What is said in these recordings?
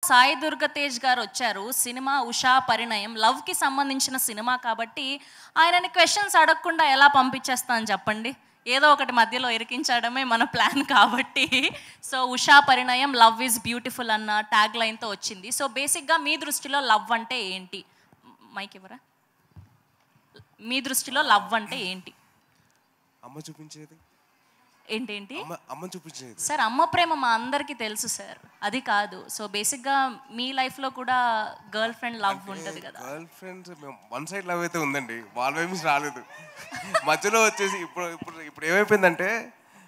సాయి దుర్గతేజ్ గారు వచ్చారు. సినిమా 'ఉషా పరిణయం' లవ్‌కి సంబంధించిన సినిమా కాబట్టి ఆయనని క్వెషన్స్ అడగకుండా ఎలా పంపించేస్తాను చెప్పండి. ఏదో ఒకటి మధ్యలో ఇరికించడమే మన ప్లాన్ కాబట్టి. So 'Usha Parinayam love is beautiful' అన్న ట్యాగ్ లైన్‌తో వచ్చింది. సో బేసిక్‌గా మీ దృష్టిలో లవ్ అంటే ఏంటి? మైక్ ఇవ్వరా? మీ దృష్టిలో లవ్ అంటే ఏంటి? అమ్మ చూపించేది. ఏంటేంటి? అమ్మ చూపించేది. సార్ అమ్మ ప్రేమ మా అందరికీ తెలుసు సార్. అది కాదు. సో బేసిక్‌గా మీ లైఫ్‌లో కూడా గర్ల్ ఫ్రెండ్ లవ్ ఉంటది కదా. Girl friends one side love అయితే ఉందండి. వాళ్ళ వైపు నుంచి రాలేదు. మధ్యలో వచ్చేసి ఇప్పుడు ఏమైపోయిందంటే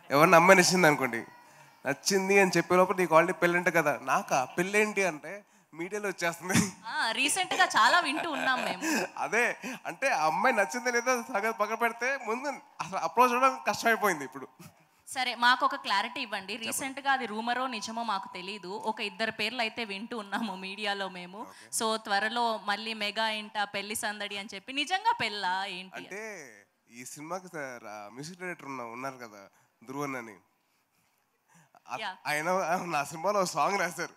ఎవరిని అమ్మాయి నచ్చింది అనుకోండి, నచ్చింది అని చెప్పే లోపల నీకు ఆల్రెడీ పెళ్ళంటే కదా, నాకా పెళ్ళేంటి అంటే మీడియాలో వచ్చేస్తుంది. రీసెంట్గా చాలా వింటూ ఉన్నాం మేము. అదే అంటే ఆ అమ్మాయి నచ్చిందో లేదో సగం పక్కన పెడితే ముందు అసలు అప్రోచ్ అవ్వడం కష్టమైపోయింది ఇప్పుడు. సరే మాకు ఒక క్లారిటీ ఇవ్వండి. రీసెంట్గా అది రూమరో నిజమో మాకు తెలీదు. ఒక ఇద్దరు పేర్లు అయితే వింటూ ఉన్నాము మీడియాలో మేము. సో త్వరలో మళ్ళీ మెగా ఇంట పెళ్లి సందడి అని చెప్పి నిజంగా పెళ్ళా ఏంటి అంటే ఈ సినిమాకి మ్యూజిక్ డైరెక్టర్ ఉన్నారు కదా ధ్రువన్ అని, ఆయన నా సినిమాలో సాంగ్ రాశారు.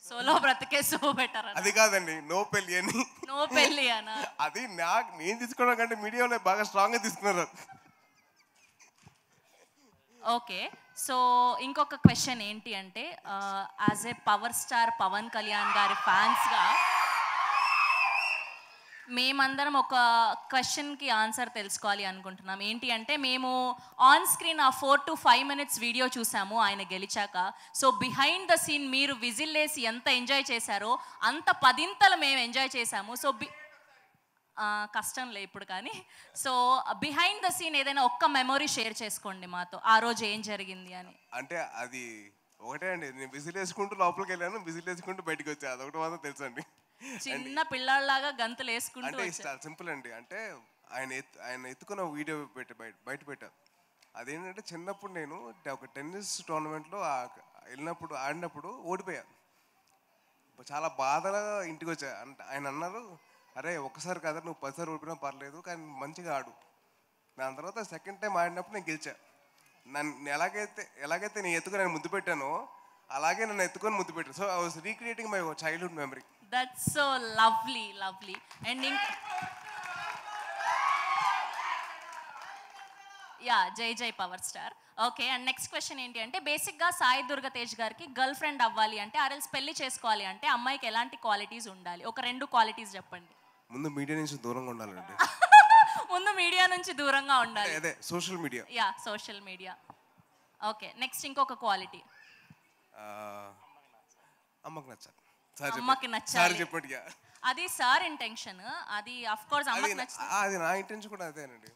సోలో బ్రతికే సో బెటర్. అది కాదండి, నో పెళ్లి అని. నో పెళ్లి అనా? అది నేను తీసుకోవడం కంటే మీడియాలో బాగా స్ట్రాంగ్ గా తీసుకున్నారు. ఓకే, సో ఇంకొక క్వశ్చన్ ఏంటి అంటే as a power star Pawan Kalyan గారి ఫ్యాన్స్గా మేమందరం ఒక క్వశ్చన్కి ఆన్సర్ తెలుసుకోవాలి అనుకుంటున్నాం. ఏంటి అంటే మేము ఆన్ స్క్రీన్ ఆ 4 to 5 minutes వీడియో చూసాము ఆయన గెలిచాక. సో బిహైండ్ ద సీన్ మీరు విజిల్ వేసి ఎంత ఎంజాయ్ చేశారో అంత పదింతలు మేము ఎంజాయ్ చేశాము. సో కష్టంలే ఇప్పుడు కానీ. సో బిహైండ్ ద సీన్ ఏదైనా ఒక్క మెమొరీ షేర్ చేసుకోండి మాతో, ఆ రోజు ఏం జరిగింది అని. అంటే అది ఒకటే అండి, నేను విజిల్ వేసుకుంటూ లోపలికి వెళ్ళాను, విజిల్ వేసుకుంటూ బయటకు వచ్చాను, అదొకటి మాత్రం తెలుసు అండి. చిన్న పిల్లల్లాగా గంతులు వేసుకుంటూ. అంటే సింపుల్ అండి. అంటే ఆయన ఎత్తుకున్న వీడియో బయట పెట్టారు. అదేంటంటే చిన్నప్పుడు నేను ఒక టెన్నిస్ టోర్నమెంట్లో వెళ్ళినప్పుడు ఆడినప్పుడు ఓడిపోయాను. చాలా బాధగా ఇంటికి వచ్చా. అంటే ఆయన అన్నారు, అరే ఒక్కసారి కదా నువ్వు 10 సార్లు ఓడిపోయినా పర్లేదు కానీ మంచిగా ఆడు. దాని తర్వాత సెకండ్ టైం ఆడినప్పుడు నేను గెలిచా. నన్ను ఎలాగైతే నేను ఎత్తుకుని నేను ముద్దు పెట్టానో అలాగే నన్ను ఎత్తుకొని ముద్దు పెట్టాను. So I was recreating my childhood memory. That's so lovely. And jai power star. Okay, and next question ఏంటి అంటే బేసిక్గా సాయి దుర్గతేజ్ గారికి గర్ల్ ఫ్రెండ్ అవ్వాలి అంటే ఆర్ఎల్స్ పెళ్లి చేసుకోవాలి అంటే అమ్మాయికి ఎలాంటి క్వాలిటీస్ ఉండాలి? ఒక 2 క్వాలిటీస్ చెప్పండి. ముందు మీడియా నుంచి దూరంగా ఉండాలండి. ముందు మీడియా నుంచి దూరంగా ఉండాలి. అదే social media. Social media. Okay, next ఇంకొక క్వాలిటీ. అమ్మకి నచ్చాలి. అమ్మకి నచ్చాలి చెప్పండి. అది సార్ ఇంటెన్షన్. అది ఆఫ్ కోర్స్ అమ్మకి నచ్చాలి. అది నా ఇంటెన్షన్ కూడా అదేనండి.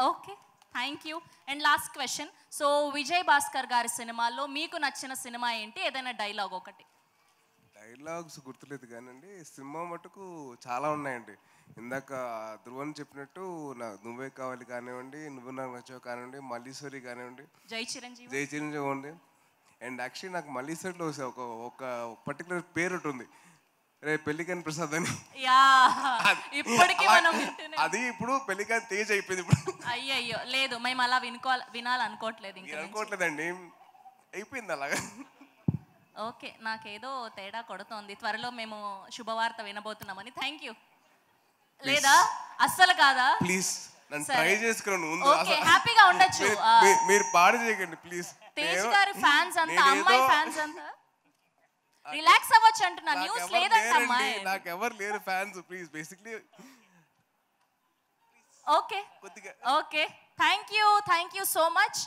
Okay, thank you. And last question. So Vijay Bhaskar గారి సినిమాల్లో మీకు నచ్చిన సినిమా ఏంటి? ఏదైనా డైలాగ్ ఒకటి. డైలాగ్స్ గుర్తులేదు కానండి, సినిమా మటుకు చాలా ఉన్నాయండి. ఇందాక ధ్రువన్ చెప్పినట్టు నువ్వే కావాలి కానివ్వండి, నువ్వు నాకు నచ్చావు కానివ్వండి, మల్లీశ్వరి కానివ్వండి, జై చిరంజీవి ఉంది. అండ్ యాక్చువల్లీ నాకు మల్లీశ్వరిలో ఒక పర్టికులర్ పేరు ఉంటుంది, రే పెళ్లికాని ప్రసాద్ అని. అది ఇప్పుడు పెళ్లికాని తేజ్ అయిపోయింది ఇప్పుడు. అయ్యయ్యో లేదు, మేము అలా వినాలనుకోవట్లేదు. అనుకోవట్లేదండి, అయిపోయింది అలాగా. ఓకే, నాకేదో తేడా కొడుతోంది. త్వరలో మేము శుభవార్త వినబోతున్నామని. Thank you. లేదా అస్సలు కాదా? ప్లీజ్ నన్ను ట్రై చేసుకున్నాను ముందు. ఓకే, హ్యాపీగా ఉండొచ్చు. మీరు పాడు చేయకండి ప్లీజ్. తేజ్ గారి ఫ్యాన్స్ అంతా, అమ్మాయి ఫ్యాన్స్ అంతా రిలాక్స్ అవ్వచ్చు అంటున్నా. న్యూస్ లేదంట అమ్మాయి. నాకు ఎవరు లేరు fans, please basically. Okay, thank you so much.